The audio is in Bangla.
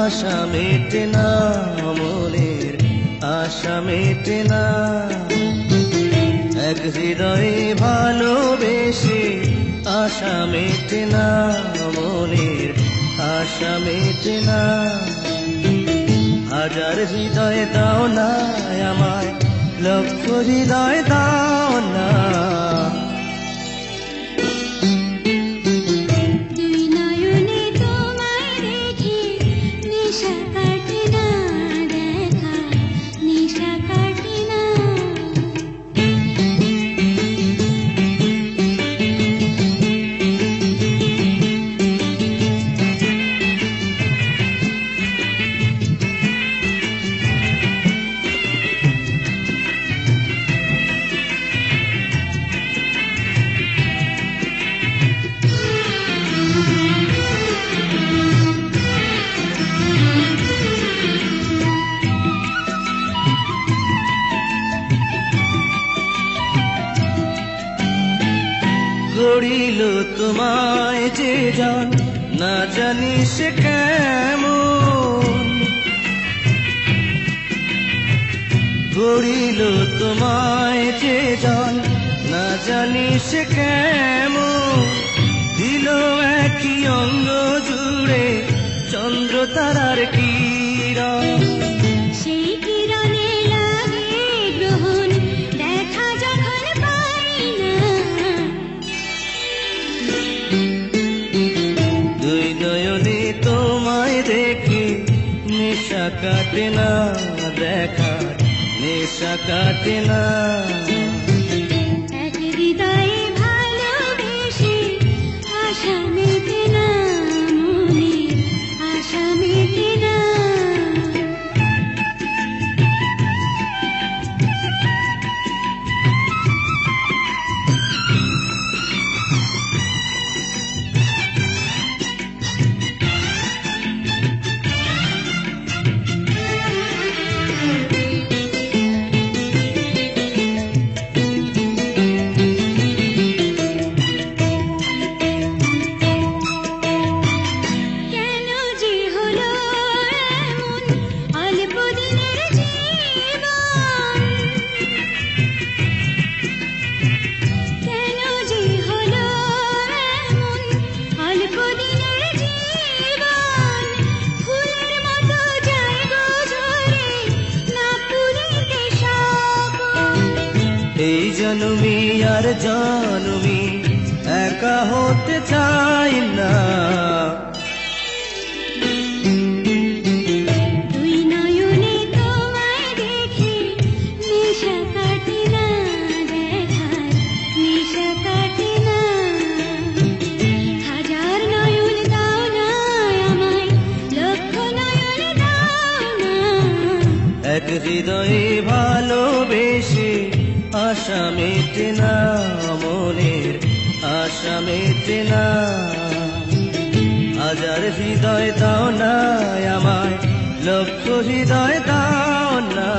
আশা মেটে না, মনের আশা মেটে না। এক হৃদয়ে ভালোবেসে আশা মেটে না, মনের আশা মেটে না। হাজার হৃদয় দাও না আমায়, লক্ষ হৃদয় দাও না। গড়িল তোমায় যে জান, না জানি সে কেমন। গড়িল তোমায় যে জান, না জানি সে কেমন। দিল একই অঙ্গ জুড়ে চন্দ্র তারার কিরণ। সেই কিরণে লাগে গ্রহণ, দেখা যখন পাই না। দুই নয়নে তোমায় দেখে নেশা কাটে না, দেখার নেশা কাটে না। এক হৃদয়ে ভালোবেসে আশা মেটে না, মনের আশা মেটে না। এই জন্মে আর জন্মে একা হতে চাই না। দুই নয়নে তোমায় দেখে নেশা কাটে না, দেখার নেশা কাটে না। হাজার নয়ন দাও না আমায়, লক্ষ নয়ন দাও না। এক হৃদয়ে ভালোবেসে আশা মেটে না, মনের আশা মেটে না। হাজার হৃদয় দাও না আমায়, লক্ষ হৃদয় দাও না।